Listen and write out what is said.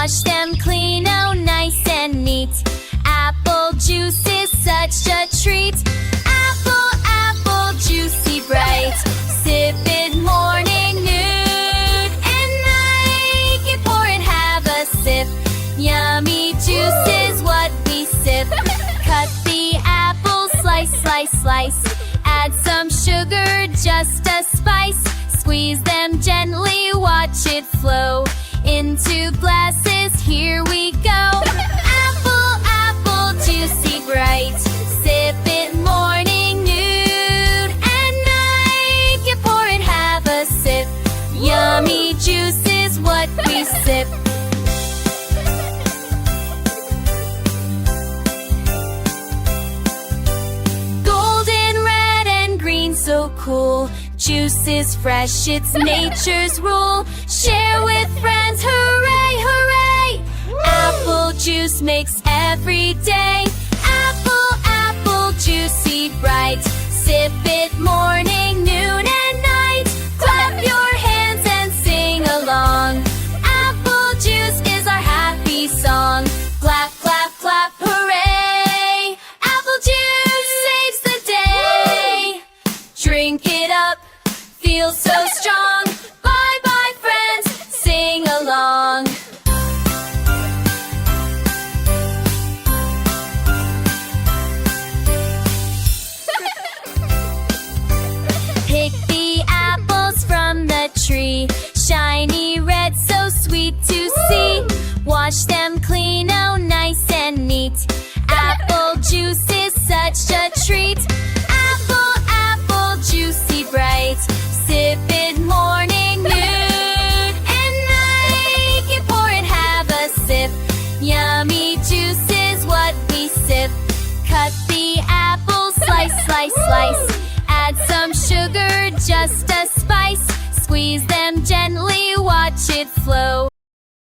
Wash them clean, oh nice and neat. Apple juice is such a treat. Apple, apple, juicy, bright. Sip it morning, noon, and night. Get pour it, have a sip. Yummy juice is what we sip. Cut the apple, slice, slice, slice. Add some sugar, just a spice. Squeeze them gently, watch it flow into glasses, here we go. Apple, apple, juicy, bright. Sip it morning, noon, and night. Get pour it, have a sip. Yummy juice is what we sip. Golden, red, and green, so cool. Juice is fresh, it's nature's rule. Share with friends, hooray, hooray! Apple juice makes every day. Apple, apple, juicy, bright. Sip it morning, noon, and night. Clap your hands and sing along. Apple juice is our happy song. Clap, clap, clap, hooray! Apple juice saves the day. Drink it up, feel so strong. Bye bye friends, sing along. Pick the apples from the tree. Shiny red, so sweet to see. Wash them clean, oh nice and neat. Apple juice is such a treat. Apple, apple, juicy, bright. Sip it morning, noon, and night. Get pour it, have a sip. Yummy juice is what we sip. Cut the apple, slice, slice, slice. Add some sugar, just a spice. Squeeze them gently, watch it flow